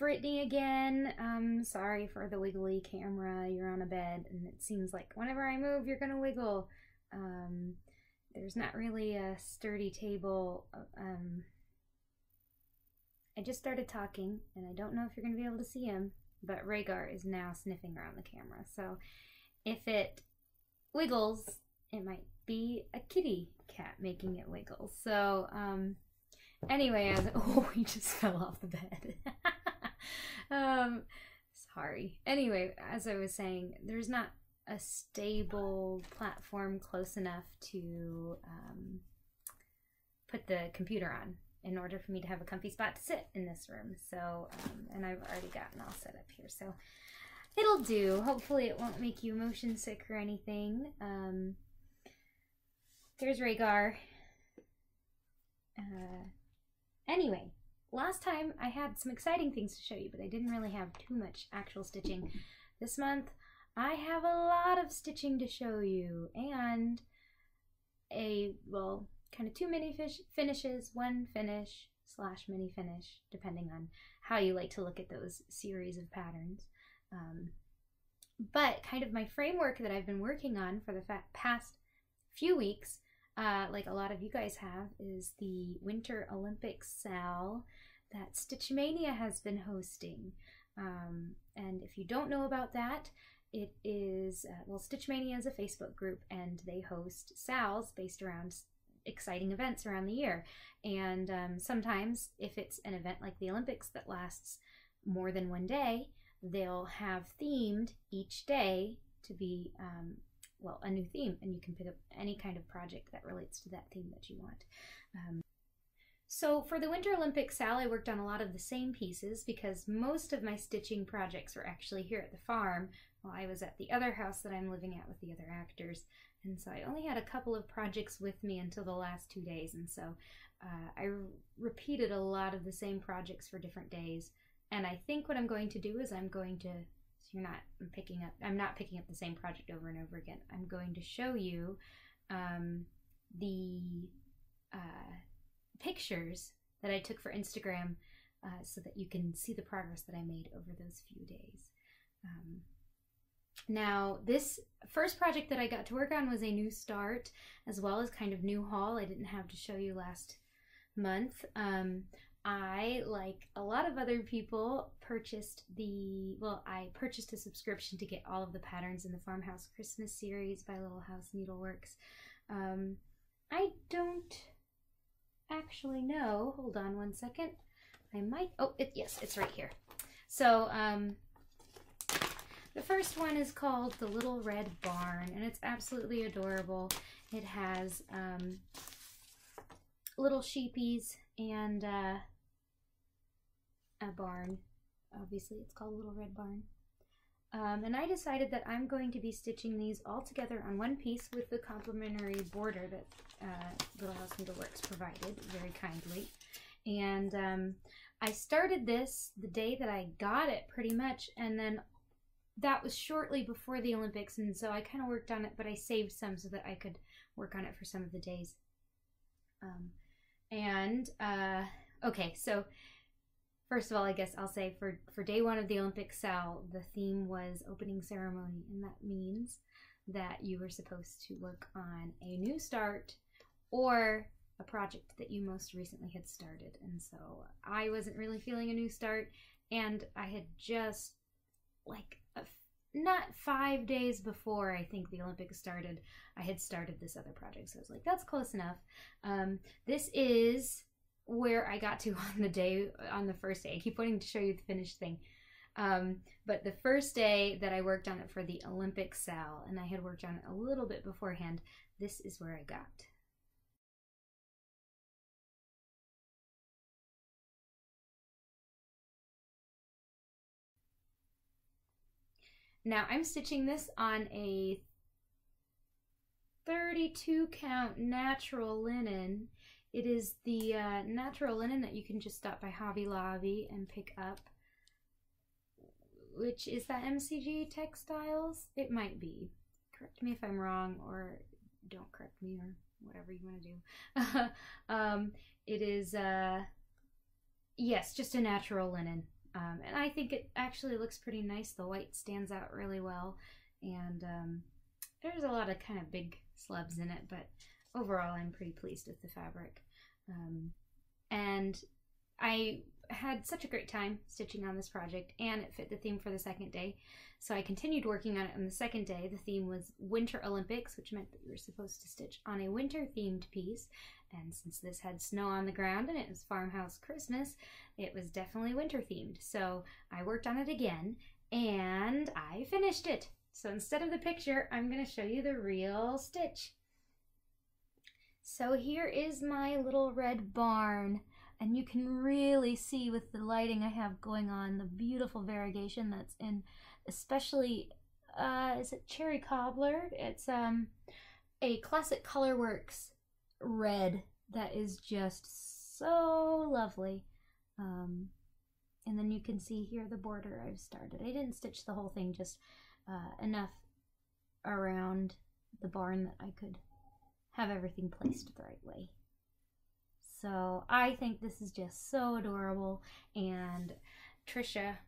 Brittany again. Sorry for the wiggly camera. You're on a bed and it seems like whenever I move you're gonna wiggle. There's not really a sturdy table. I just started talking and I don't know if you're gonna be able to see him, but Rhaegar is now sniffing around the camera. So if it wiggles, it might be a kitty cat making it wiggle. So anyway, oh, he just fell off the bed. Sorry. Anyway, as I was saying, there's not a stable platform close enough to put the computer on in order for me to have a comfy spot to sit in this room. So, and I've already gotten all set up here, so it'll do. Hopefully it won't make you motion sick or anything. There's Rhaegar. Anyway, last time I had some exciting things to show you, but I didn't really have too much actual stitching. This month I have a lot of stitching to show you, and kind of two mini finishes, one finish / mini finish, depending on how you like to look at those series of patterns. But kind of my framework that I've been working on for the past few weeks, like a lot of you guys have, is the Winter Olympics SAL that Stitch Maynia has been hosting. And if you don't know about that, it is, well, Stitch Maynia is a Facebook group and they host SALs based around exciting events around the year. And sometimes if it's an event like the Olympics that lasts more than one day, they'll have themed each day to be well, a new theme, and you can pick up any kind of project that relates to that theme that you want. So for the Winter Olympics SAL, I worked on a lot of the same pieces because most of my stitching projects were actually here at the farm while I was at the other house that I'm living at with the other actors. And so I only had a couple of projects with me until the last 2 days, and so I repeated a lot of the same projects for different days. And I think what I'm going to do is I'm not picking up the same project over and over again. I'm going to show you the pictures that I took for Instagram so that you can see the progress that I made over those few days. Now, this first project that I got to work on was a new start, as well as kind of new haul I didn't have to show you last month. I, like a lot of other people, I purchased a subscription to get all of the patterns in the Farmhouse Christmas series by Little House Needleworks. I don't actually know. Hold on one second. I might, yes, it's right here. So, the first one is called The Little Red Barn, and it's absolutely adorable. It has little sheepies and a barn. Obviously, it's called Little Red Barn. And I decided that I'm going to be stitching these all together on one piece with the complimentary border that Little House Needleworks provided very kindly. And I started this the day that I got it, pretty much, and then that was shortly before the Olympics, and so I kind of worked on it, but I saved some so that I could work on it for some of the days. Okay, so first of all, I guess I'll say for day one of the Olympics SAL, the theme was opening ceremony, and that means that you were supposed to work on a new start or a project that you most recently had started. And so I wasn't really feeling a new start, and I had just, like, not 5 days before I think the Olympics started, I had started this other project. So I was like, that's close enough. This is where I got to on the first day. I keep wanting to show you the finished thing. But the first day that I worked on it for the Olympics SAL, and I had worked on it a little bit beforehand, this is where I got. Now I'm stitching this on a 32 count natural linen. It is the natural linen that you can just stop by Hobby Lobby and pick up, which is that MCG Textiles? It might be. Correct me if I'm wrong, or don't correct me, or whatever you want to do. It is, yes, just a natural linen. And I think it actually looks pretty nice. The white stands out really well, and there's a lot of kind of big slubs in it, but overall I'm pretty pleased with the fabric. And I had such a great time stitching on this project, and it fit the theme for the second day. So I continued working on it on the second day. The theme was Winter Olympics, which meant that you were supposed to stitch on a winter themed piece. And since this had snow on the ground and it was farmhouse Christmas, it was definitely winter themed. So I worked on it again and I finished it. So instead of the picture, I'm going to show you the real stitch. So here is my little red barn. And you can really see with the lighting I have going on the beautiful variegation that's in, especially, is it Cherry Cobbler? It's a Classic Colorworks red that is just so lovely. And then you can see here the border I've started. I didn't stitch the whole thing, just enough around the barn that I could have everything placed the right way. So I think this is just so adorable, and Trisha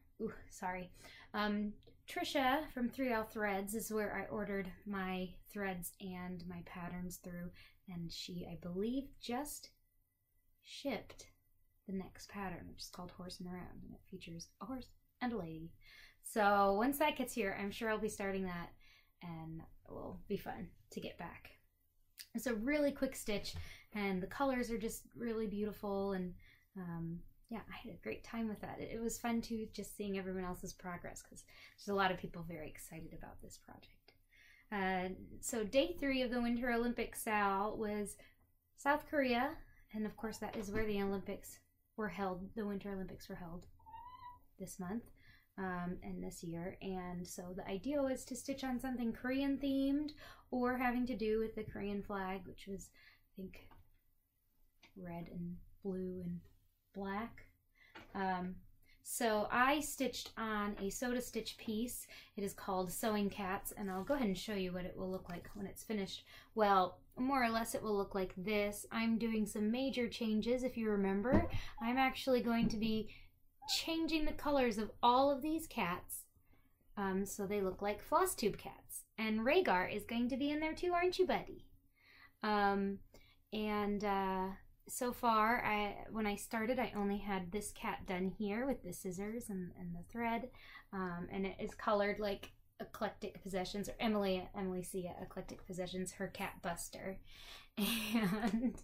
from 3L Threads is where I ordered my threads and my patterns through, and she, I believe, just shipped the next pattern, which is called Horsing Around, and it features a horse and a lady. So once that gets here, I'm sure I'll be starting that, and it will be fun to get back. It's a really quick stitch, and the colors are just really beautiful, and yeah, I had a great time with that. It was fun too, just seeing everyone else's progress, because there's a lot of people very excited about this project. So day 3 of the Winter Olympics, Sal, was South Korea, and of course that is where the Olympics were held. The Winter Olympics were held this month and this year, and so the idea was to stitch on something Korean themed or having to do with the Korean flag, which was, I think, red and blue and black. So I stitched on a soda stitch piece. It is called Sewing Cats, and I'll go ahead and show you what it will look like when it's finished. Well, more or less it will look like this. I'm doing some major changes. If you remember, I'm actually going to be changing the colors of all of these cats so they look like Flosstube cats. And Rhaegar is going to be in there too, aren't you, buddy? So far, when I started, I only had this cat done here with the scissors and the thread, and it is colored like Eclectic Possessions, or Emily Cia Eclectic Possessions, her cat Buster. And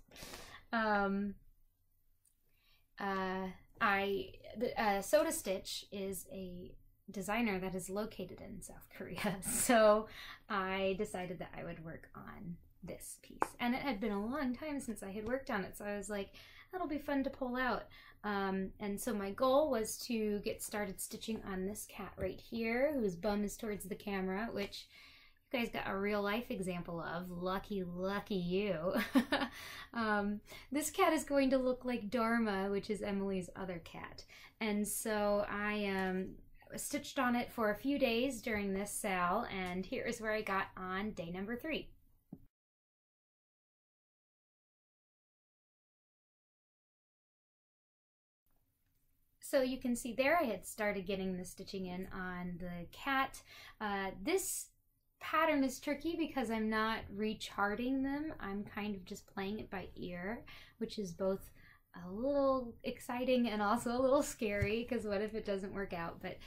Soda Stitch is a designer that is located in South Korea, so I decided that I would work on this piece, and it had been a long time since I had worked on it, so I was like, that'll be fun to pull out. And so my goal was to get started stitching on this cat right here, whose bum is towards the camera, which you guys got a real life example of. Lucky you. This cat is going to look like Dharma, which is Emily's other cat, and so I stitched on it for a few days during this sale, and here is where I got on day number 3. So you can see there I had started getting the stitching in on the cat. This pattern is tricky because I'm not recharting them. I'm kind of just playing it by ear, which is both a little exciting and also a little scary, because what if it doesn't work out? But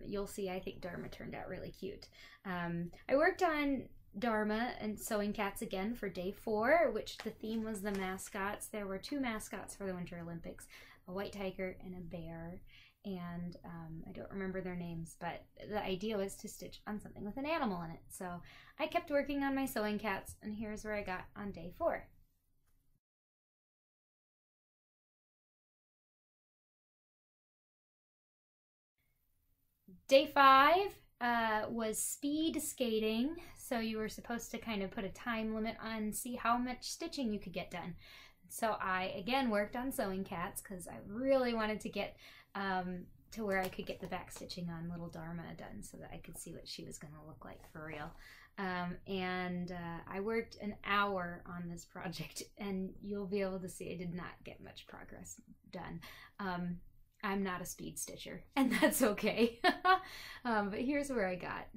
you'll see, I think Dharma turned out really cute. I worked on Dharma and Sewing Cats again for day 4, which the theme was the mascots. There were 2 mascots for the Winter Olympics, a white tiger and a bear, and I don't remember their names, but the idea was to stitch on something with an animal in it. So I kept working on my Sewing Cats, and here's where I got on day 4. Day 5 was speed skating, so you were supposed to kind of put a time limit on, see how much stitching you could get done. So I again worked on Sewing Cats because I really wanted to get to where I could get the back stitching on little Dharma done so that I could see what she was going to look like for real. I worked an hour on this project, and you'll be able to see I did not get much progress done. I'm not a speed stitcher, and that's okay. But here's where I got.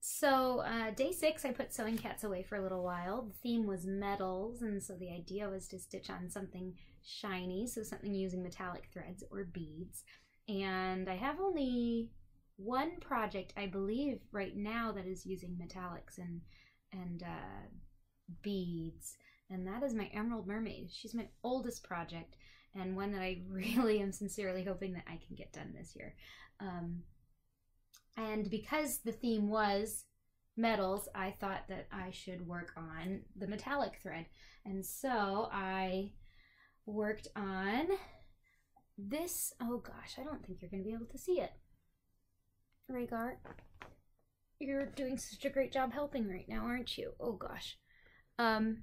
So day 6, I put Sewing Cats away for a little while. The theme was metals, and so the idea was to stitch on something shiny, so something using metallic threads or beads. And I have only one project, I believe, right now that is using metallics and beads, and that is my Emerald Mermaid. She's my oldest project, and one that I really am sincerely hoping that I can get done this year. And because the theme was metals, I thought that I should work on the metallic thread. And so I worked on this. Oh gosh, I don't think you're going to be able to see it. Rhaegar, you're doing such a great job helping right now, aren't you? Oh gosh. I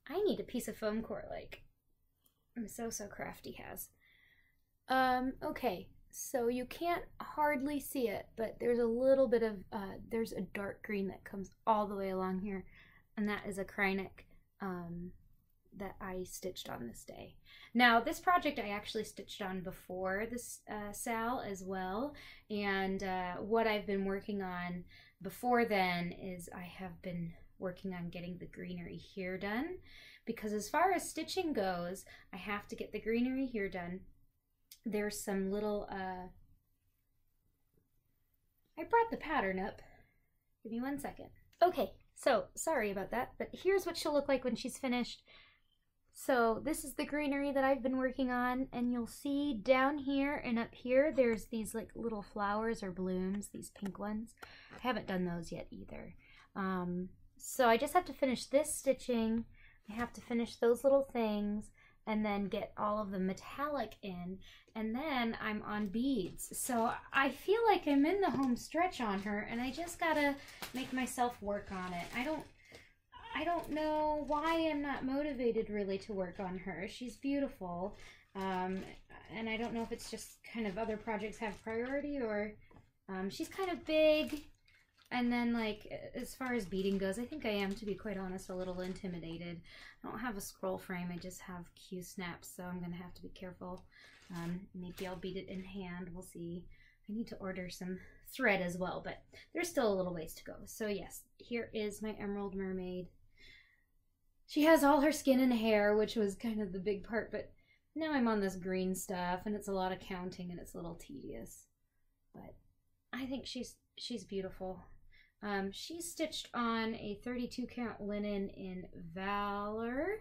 need a piece of foam core like So Crafty has. Okay, so you can't hardly see it, but there's a little bit of, there's a dark green that comes all the way along here, and that is a Krynic that I stitched on this day. Now, this project I actually stitched on before this Sal as well, and what I've been working on before then is I have been working on getting the greenery here done, because as far as stitching goes, I have to get the greenery here done. There's some little, I brought the pattern up. Give me 1 second. Okay, so sorry about that, but here's what she'll look like when she's finished. So this is the greenery that I've been working on, and you'll see down here and up here, there's these like little flowers or blooms, these pink ones. I haven't done those yet either. So I just have to finish this stitching. I have to finish those little things, and then get all of the metallic in, and then I'm on beads. So I feel like I'm in the home stretch on her, and I just gotta make myself work on it. I don't know why I'm not motivated really to work on her. She's beautiful, and I don't know if it's just kind of other projects have priority, or she's kind of big. And then, like, as far as beading goes, I think I am, to be quite honest, a little intimidated. I don't have a scroll frame, I just have Q-snaps, so I'm going to have to be careful. Maybe I'll bead it in hand, we'll see. I need to order some thread as well, but there's still a little ways to go. So yes, here is my Emerald Mermaid. She has all her skin and hair, which was kind of the big part, but now I'm on this green stuff, and it's a lot of counting, and it's a little tedious. But I think she's beautiful. She's stitched on a 32 count linen in Valor.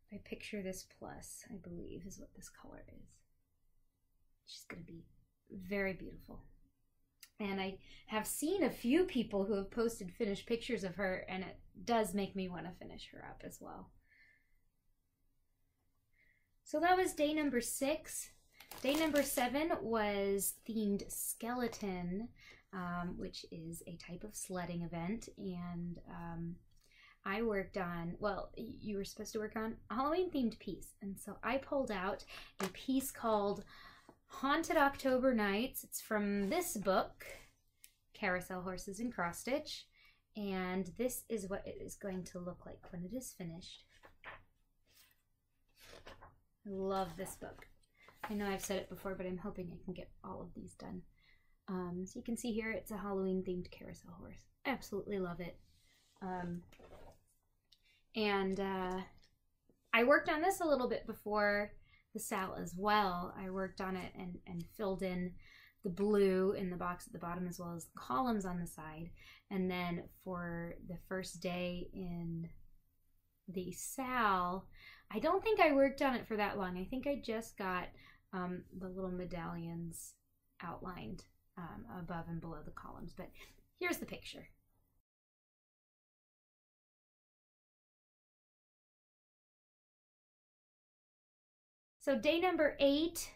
If I picture this plus, I believe is what this color is. She's going to be very beautiful. And I have seen a few people who have posted finished pictures of her, and it does make me want to finish her up as well. So that was day number 6. Day number 7 was themed skeleton, which is a type of sledding event, and I worked on, well, you were supposed to work on a Halloween themed piece, and so I pulled out a piece called Haunted October Nights. It's from this book, Carousel Horses and Cross Stitch, and this is what it is going to look like when it is finished. I love this book. I know I've said it before, but I'm hoping I can get all of these done. So you can see here, it's a Halloween themed carousel horse. I absolutely love it. I worked on this a little bit before the Sal as well. I worked on it and filled in the blue in the box at the bottom as well as the columns on the side. And then for the first day in the Sal, I don't think I worked on it for that long. I think I just got the little medallions outlined above and below the columns, but here's the picture. So day number 8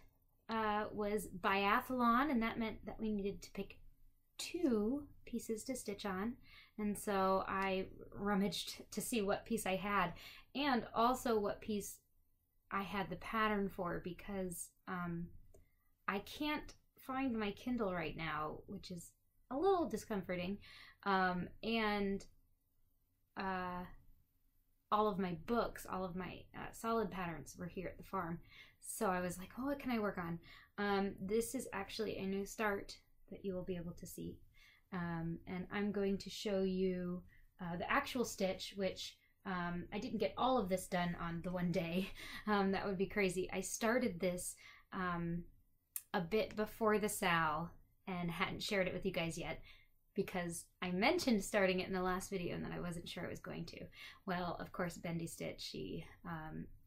was Biathlon, and that meant that we needed to pick 2 pieces to stitch on, and so I rummaged to see what piece I had, and also what piece I had the pattern for, because I can't find my Kindle right now, which is a little discomforting, and all of my books, all of my solid patterns were here at the farm. So I was like, oh, what can I work on? This is actually a new start that you will be able to see. And I'm going to show you the actual stitch, which I didn't get all of this done on the one day. That would be crazy. I started this a bit before the SAL and hadn't shared it with you guys yet because I mentioned starting it in the last video and then I wasn't sure I was going to. Well, of course, Bendy Stitch,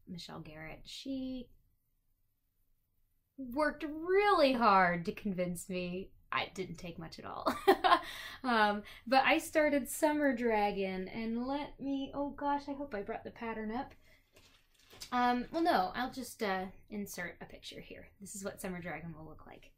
Michelle Garrett, she worked really hard to convince me. It didn't take much at all. But I started Summer Dragon, and let me, oh gosh, I hope I brought the pattern up. Well, no, I'll just insert a picture here. This is what Summer Dragon will look like.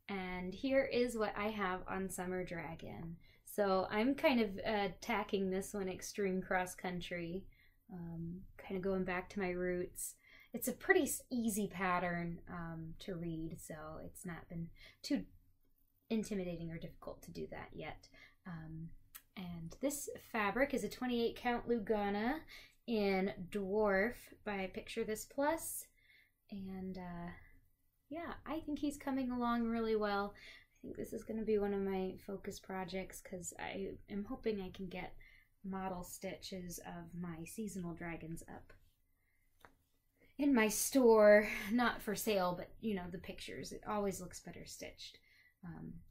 And here is what I have on Summer Dragon. So I'm kind of tacking this one extreme cross country. Kind of going back to my roots. It's a pretty easy pattern to read, so it's not been too intimidating or difficult to do that yet. And this fabric is a 28 count Lugana in Dwarf by Picture This Plus. And yeah, I think he's coming along really well. I think this is going to be one of my focus projects because I am hoping I can get model stitches of my seasonal dragons up in my store, not for sale, but you know, the pictures, it always looks better stitched.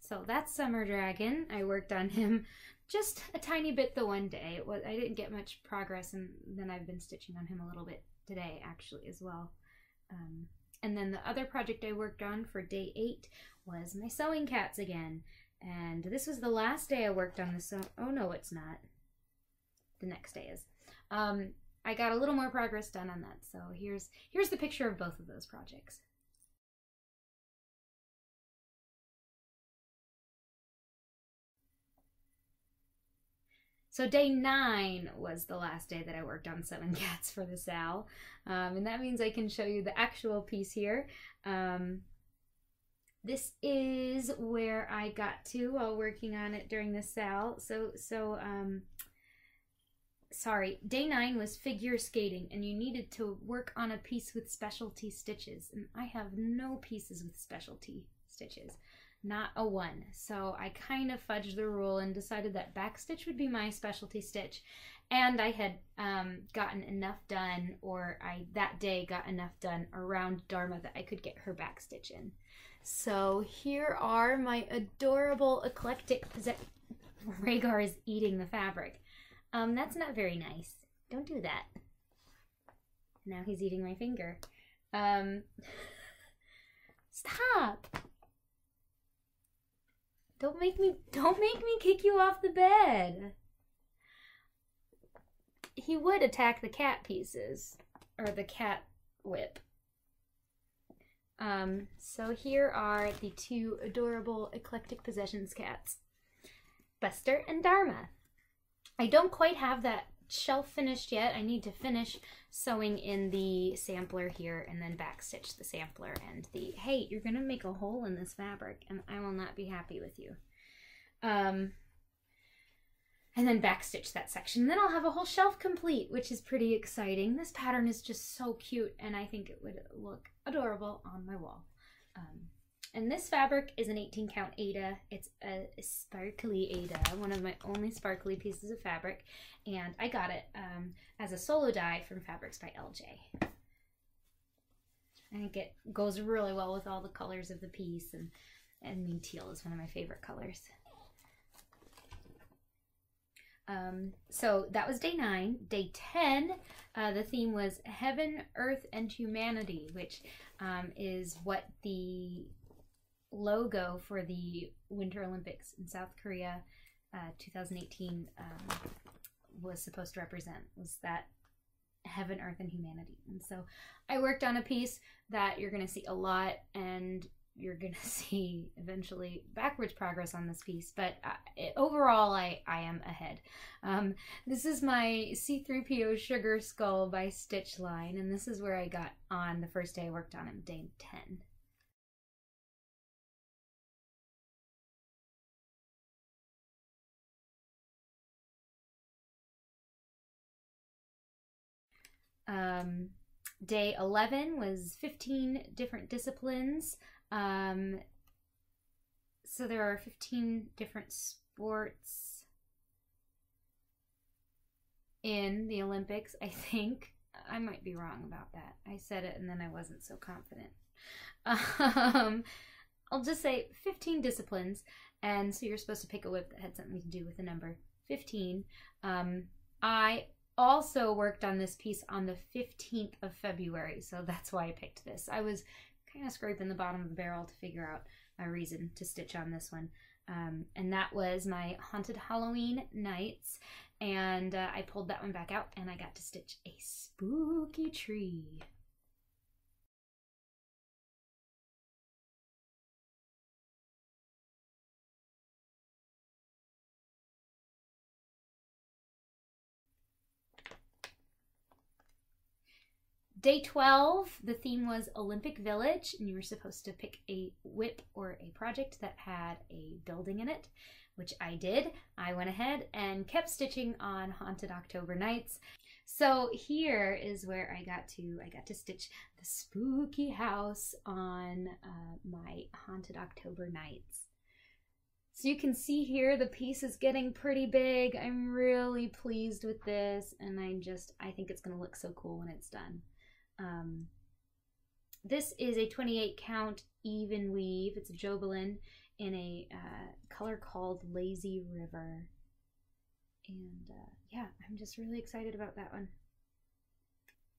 So that's Summer Dragon. I worked on him just a tiny bit the one day. I didn't get much progress, and then I've been stitching on him a little bit today actually as well. And then the other project I worked on for day 8 was my sewing cats again, and this was the last day I worked on this. Oh no, it's not. The next day is. I got a little more progress done on that, so here's the picture of both of those projects. So day 9 was the last day that I worked on sewing cats for the SAL, and that means I can show you the actual piece here. This is where I got to while working on it during the SAL. Sorry, day 9 was figure skating, and you needed to work on a piece with specialty stitches, and I have no pieces with specialty stitches, not a one. So I kind of fudged the rule and decided that backstitch would be my specialty stitch, and I had gotten enough done, or I that day got enough done around Dharma that I could get her backstitch in. So here are my adorable eclectic Rhaegar is eating the fabric. That's not very nice. Don't do that. Now he's eating my finger. Stop! Don't make me kick you off the bed. He would attack the cat pieces, or the cat whip. So here are the 2 adorable Eclectic Possessions cats, Buster and Dharma. I don't quite have that shelf finished yet. I need to finish sewing in the sampler here and then backstitch the sampler and the, hey, you're gonna make a hole in this fabric and I will not be happy with you. And then backstitch that section. Then I'll have a whole shelf complete, which is pretty exciting. This pattern is just so cute and I think it would look adorable on my wall. And this fabric is an 18 count Aida. It's a sparkly Aida, one of my only sparkly pieces of fabric. And I got it as a solo dye from Fabrics by LJ. I think it goes really well with all the colors of the piece. And I mean, teal is one of my favorite colors. So that was day 9. Day 10, the theme was Heaven, Earth, and Humanity, which is what the logo for the Winter Olympics in South Korea 2018 was supposed to represent, was that Heaven, Earth, and Humanity. And so I worked on a piece that you're going to see a lot, and you're going to see eventually backwards progress on this piece, but overall I am ahead. This is my C3PO Sugar Skull by Stitch line, and this is where I got on the first day I worked on him, day 10. Day 11 was 15 different disciplines. So there are 15 different sports in the Olympics, I think. I might be wrong about that. I said it and then I wasn't so confident. I'll just say 15 disciplines, and so you're supposed to pick a whip that had something to do with the number 15. I also worked on this piece on the 15th of February, so that's why I picked this. I was kind of scraping the bottom of the barrel to figure out a reason to stitch on this one. And that was my Haunted Halloween Nights, and I pulled that one back out and I got to stitch a spooky tree. Day 12, the theme was Olympic Village, and you were supposed to pick a whip or a project that had a building in it, which I did. I went ahead and kept stitching on Haunted October Nights. So here is where I got to stitch the spooky house on my Haunted October Nights. So you can see here the piece is getting pretty big. I'm really pleased with this, and I think it's going to look so cool when it's done. This is a 28 count even weave. It's a Jobelin in a color called Lazy River. And yeah, I'm just really excited about that one.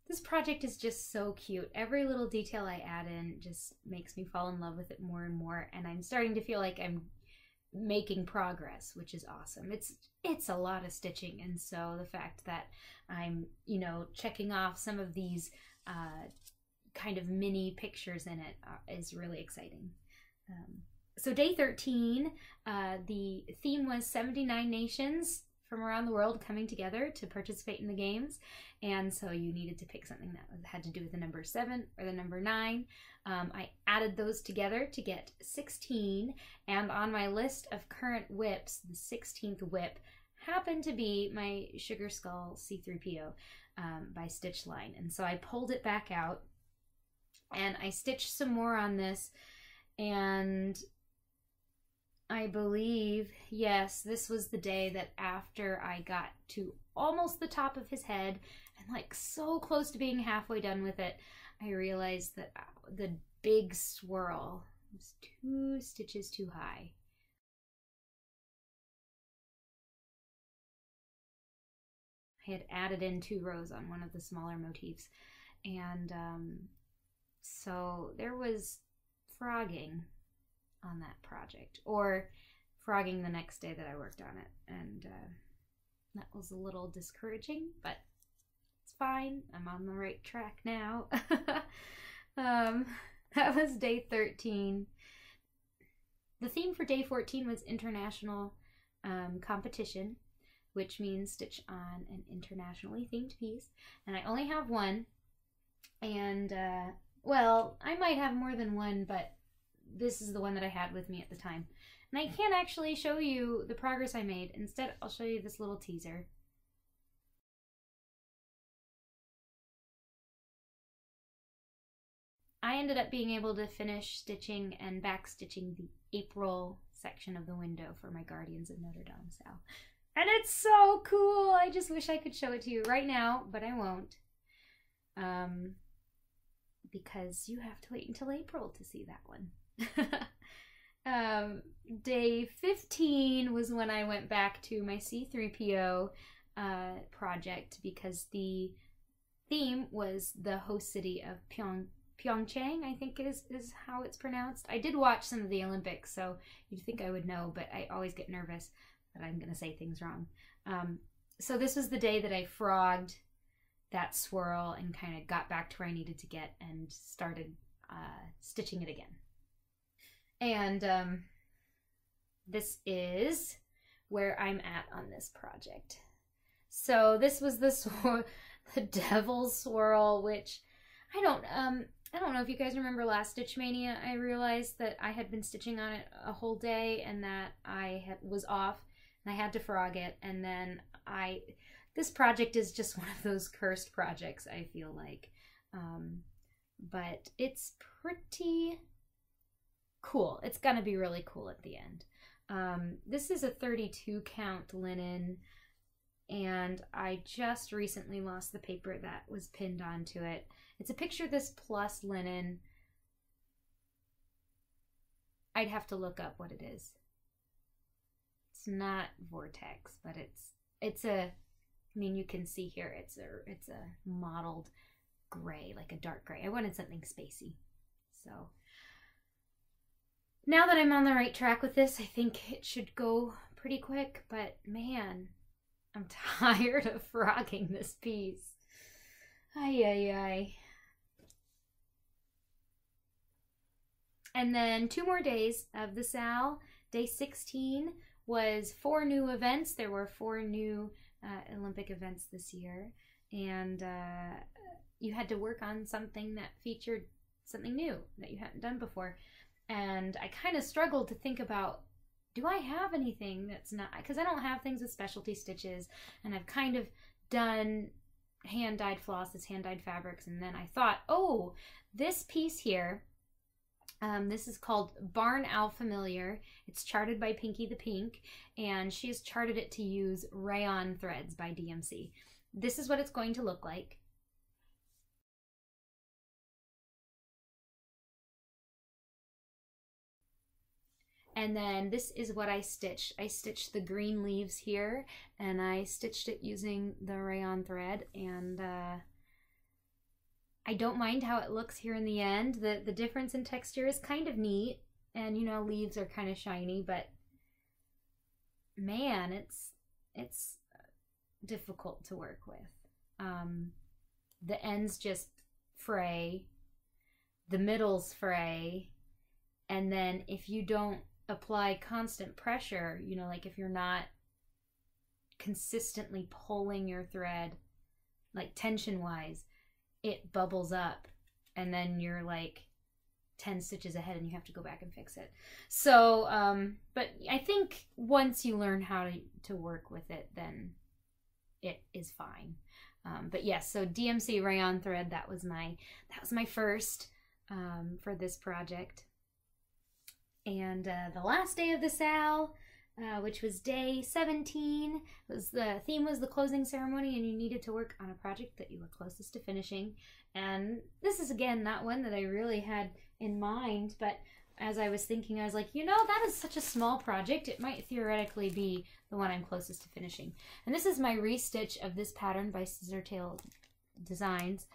This project is just so cute. Every little detail I add in just makes me fall in love with it more and more, and I'm starting to feel like I'm making progress, which is awesome. It's a lot of stitching, and so the fact that I'm, you know, checking off some of these kind of mini pictures in it is really exciting. So day 13, the theme was 79 nations from around the world coming together to participate in the games, and so you needed to pick something that had to do with the number 7 or the number 9. I added those together to get 16, and on my list of current whips, the 16th whip happened to be my Sugar Skull C3PO by Stitch Line, and so I pulled it back out and I stitched some more on this, and I believe, yes, this was the day that after I got to almost the top of his head and like so close to being halfway done with it, I realized that the big swirl was 2 stitches too high. I had added in 2 rows on one of the smaller motifs, and so there was frogging on that project, or frogging the next day that I worked on it, and that was a little discouraging, but it's fine. I'm on the right track now. That was day 13. The theme for day 14 was international competition, which means stitch on an internationally themed piece, and I only have one, and well, I might have more than one, but this is the one that I had with me at the time. And I can't actually show you the progress I made. Instead, I'll show you this little teaser. I ended up being able to finish stitching and back stitching the April section of the window for my Guardians of Notre Dame sale. And it's so cool! I just wish I could show it to you right now, but I won't. Because you have to wait until April to see that one. Day 15 was when I went back to my C3PO project, because the theme was the host city of Pyeongchang, I think is how it's pronounced. I did watch some of the Olympics, so you'd think I would know, but I always get nervous that I'm going to say things wrong. So this was the day that I frogged that swirl and kind of got back to where I needed to get and started stitching it again. And this is where I'm at on this project. So this was the Devil's Swirl, which I don't know if you guys remember last Stitch Mania. I realized that I had been stitching on it a whole day and that I was off and I had to frog it, and then this project is just one of those cursed projects, I feel like. But it's pretty cool. It's gonna be really cool at the end. This is a 32 count linen, and I just recently lost the paper that was pinned onto it. It's a picture of this plus linen. I'd have to look up what it is. It's not Vortex, but it's a, I mean, you can see here it's a mottled gray, like a dark gray. I wanted something spacey. So now that I'm on the right track with this, I think it should go pretty quick, but man, I'm tired of frogging this piece. Ay, ay, ay. And then 2 more days of the SAL. Day 16 was 4 new events. There were 4 new Olympic events this year. And you had to work on something that featured something new that you hadn't done before. And I kind of struggled to think about, do I have anything that's not, because I don't have things with specialty stitches, and I've kind of done hand-dyed flosses, hand-dyed fabrics, and then I thought, oh, this piece here, this is called Barn Owl Familiar. It's charted by Pinky the Pink, and she's charted it to use rayon threads by DMC. This is what it's going to look like. And then this is what I stitched. I stitched the green leaves here, and I stitched it using the rayon thread, and I don't mind how it looks here in the end. The difference in texture is kind of neat, and you know, leaves are kind of shiny, but man, it's difficult to work with. The ends just fray, the middles fray, and then if you don't apply constant pressure, you know, like if you're not consistently pulling your thread, like tension wise, it bubbles up, and then you're like 10 stitches ahead and you have to go back and fix it. So but I think once you learn how to work with it, then it is fine. But yes, so DMC rayon thread, that was my first for this project. And the last day of the SAL, which was day 17, the theme was the closing ceremony, and you needed to work on a project that you were closest to finishing. And this is, again, not one that I really had in mind, but as I was thinking, I was like, you know, that is such a small project, it might theoretically be the one I'm closest to finishing. And this is my restitch of this pattern by Scissortail Designs.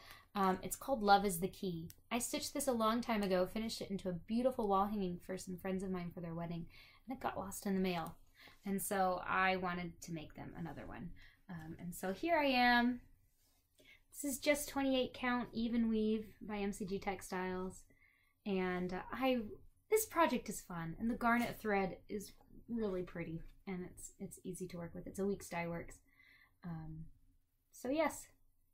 It's called Love is the Key. I stitched this a long time ago, finished it into a beautiful wall hanging for some friends of mine for their wedding, and it got lost in the mail. And so I wanted to make them another one. And so here I am. This is just 28 count even weave by MCG Textiles. And this project is fun, and the garnet thread is really pretty, and it's easy to work with. It's a Weeks Dye Works. So yes,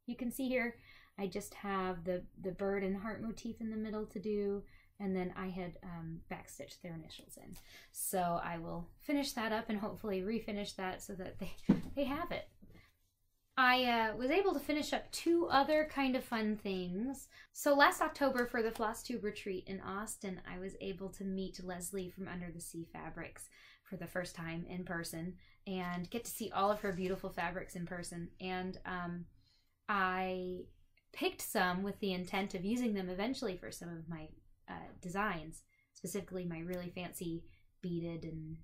you can see here, I just have the bird and heart motif in the middle to do, and then I had backstitched their initials in. So I will finish that up and hopefully refinish that so that they have it. I was able to finish up 2 other kind of fun things. So last October for the Flosstube retreat in Austin, I was able to meet Leslie from Under the Sea Fabrics for the first time in person and get to see all of her beautiful fabrics in person. And I picked some with the intent of using them eventually for some of my designs, specifically my really fancy beaded and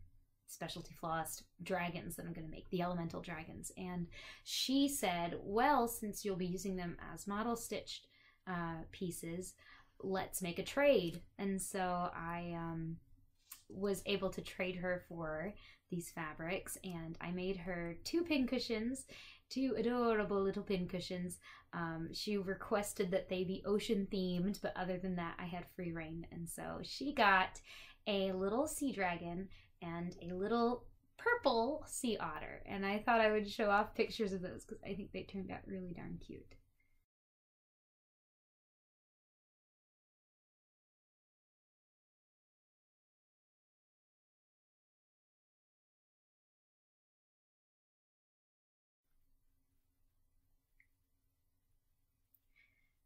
specialty flossed dragons that I'm going to make, the elemental dragons. And she said, well, since you'll be using them as model stitched pieces, let's make a trade. And so I was able to trade her for these fabrics, and I made her 2 pincushions, 2 adorable little pincushions. She requested that they be ocean themed, but other than that I had free reign, and so she got a little sea dragon and a little purple sea otter, and I thought I would show off pictures of those because I think they turned out really darn cute.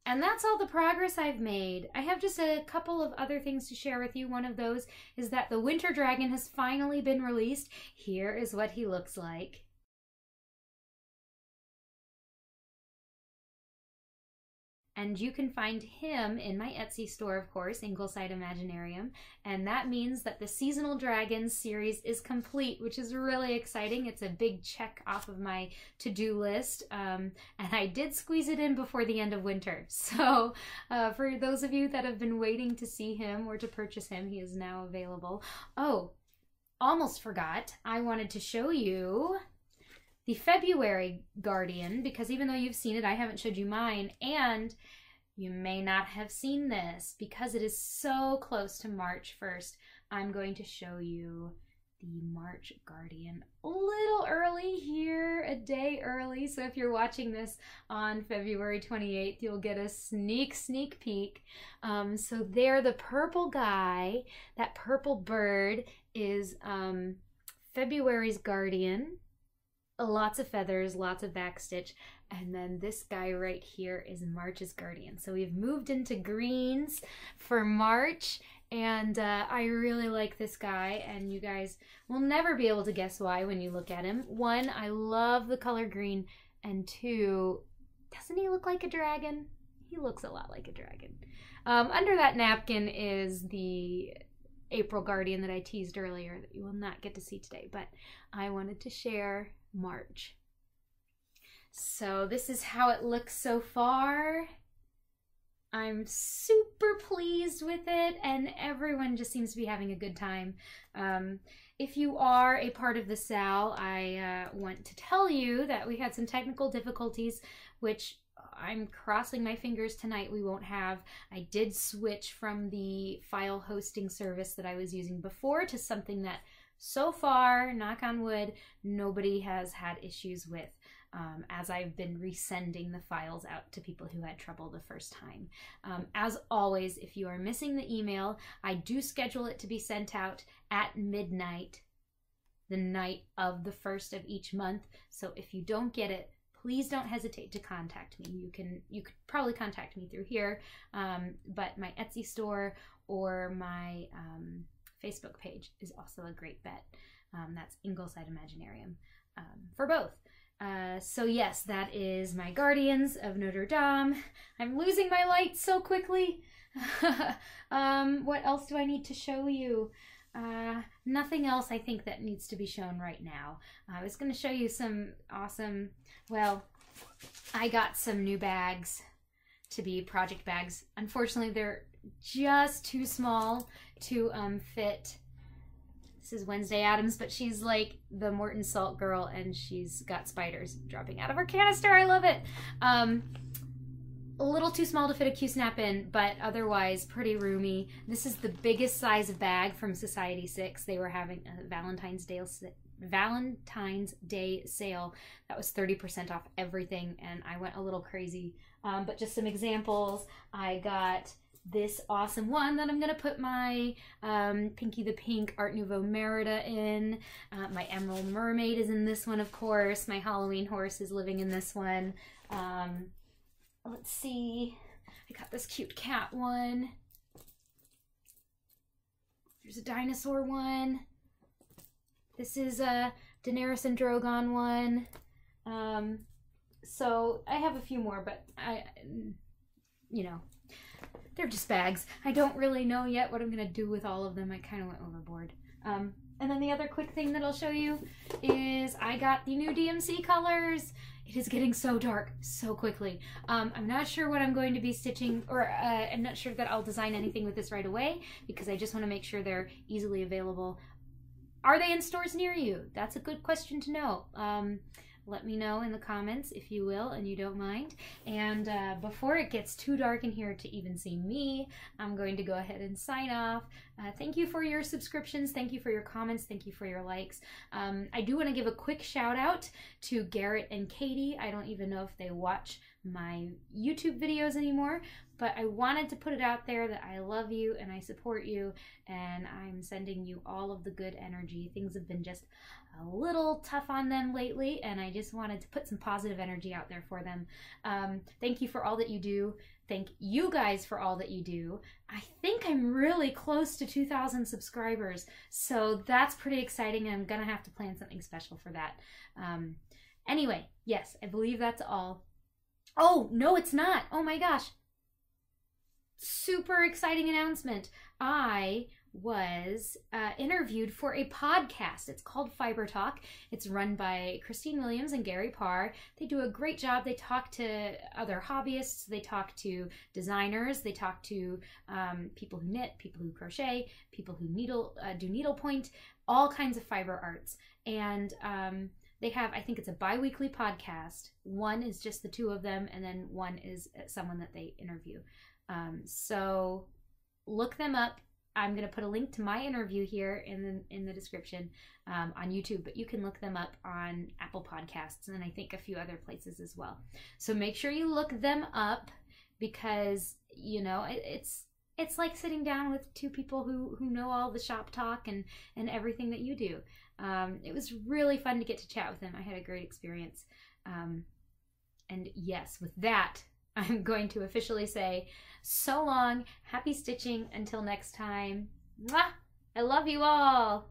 And that's all the progress I've made. I have just a couple of other things to share with you. One of those is that the Winter Dragon has finally been released. Here is what he looks like. And you can find him in my Etsy store, of course, Ingleside Imaginarium. And that means that the Seasonal Dragons series is complete, which is really exciting. It's a big check off of my to-do list. And I did squeeze it in before the end of winter. So for those of you that have been waiting to see him or to purchase him, he is now available. Oh, almost forgot. I wanted to show you the February Guardian, because even though you've seen it, I haven't showed you mine, and you may not have seen this because it is so close to March 1st. I'm going to show you the March Guardian a little early here, a day early. So if you're watching this on February 28th, you'll get a sneak peek. So there, the purple guy, that purple bird is February's Guardian. Lots of feathers, lots of backstitch, and then this guy right here is March's Guardian. So we've moved into greens for March, and I really like this guy, and you guys will never be able to guess why when you look at him. One, I love the color green, and two, doesn't he look like a dragon? He looks a lot like a dragon. Under that napkin is the April Guardian that I teased earlier that you will not get to see today, but I wanted to share March. So this is how it looks so far. I'm super pleased with it, and everyone just seems to be having a good time. If you are a part of the SAL, I want to tell you that we had some technical difficulties, which I'm crossing my fingers tonight we won't have. I did switch from the file hosting service that I was using before to something that so far, knock on wood, nobody has had issues with, as I've been resending the files out to people who had trouble the first time. As always, if you are missing the email, I do schedule it to be sent out at midnight, the night of the 1st of each month. So if you don't get it, please don't hesitate to contact me. You could probably contact me through here, but my Etsy store or my Facebook page is also a great bet. That's Ingleside Imaginarium for both. So yes, that is my Guardians of Notre Dame. I'm losing my light so quickly. What else do I need to show you? Nothing else I think that needs to be shown right now. I was going to show you some awesome, well, I got some new bags to be project bags. Unfortunately, they're just too small to fit. This is Wednesday Addams, but she's like the Morton Salt girl, and she's got spiders dropping out of her canister. I love it. A little too small to fit a Q-snap in, but otherwise pretty roomy. This is the biggest size bag from Society 6. They were having a Valentine's Day sale that was 30% off everything, and I went a little crazy. But just some examples. I got this awesome one that I'm going to put my Pinky the Pink Art Nouveau Merida in. My Emerald Mermaid is in this one, of course. My Halloween horse is living in this one. Let's see. I got this cute cat one. There's a dinosaur one. This is a Daenerys and Drogon one. So I have a few more, but you know, they're just bags. I don't really know yet what I'm going to do with all of them. I kind of went overboard. And then the other quick thing that I'll show you is I got the new DMC Colors. It is getting so dark so quickly. I'm not sure what I'm going to be stitching, or I'm not sure that I'll design anything with this right away because I just want to make sure they're easily available. Are they in stores near you? That's a good question to know. Let me know in the comments if you will and you don't mind. And before it gets too dark in here to even see me, I'm going to go ahead and sign off. Thank you for your subscriptions. Thank you for your comments. Thank you for your likes. I do want to give a quick shout out to Garrett and Katie. I don't even know if they watch my YouTube videos anymore, but I wanted to put it out there that I love you and I support you, and I'm sending you all of the good energy. Things have been just a little tough on them lately, and I just wanted to put some positive energy out there for them. Thank you for all that you do. Thank you guys for all that you do. I think I'm really close to 2,000 subscribers, so that's pretty exciting, and I'm gonna have to plan something special for that. Anyway, yes, I believe that's all. Oh, no, it's not. Oh my gosh. Super exciting announcement. I was interviewed for a podcast. It's called Fiber Talk. It's run by Christine Williams and Gary Parr. They do a great job. They talk to other hobbyists. They talk to designers. They talk to people who knit, people who crochet, people who do needlepoint, all kinds of fiber arts. And they have, I think it's a bi-weekly podcast. One is just the two of them, and then one is someone that they interview. So look them up. I'm going to put a link to my interview here in the description on YouTube, but you can look them up on Apple Podcasts and I think a few other places as well. So make sure you look them up, because, you know, it's like sitting down with two people who know all the shop talk and everything that you do. It was really fun to get to chat with them. I had a great experience. And yes, with that, I'm going to officially say so long, happy stitching, until next time. Mwah! I love you all.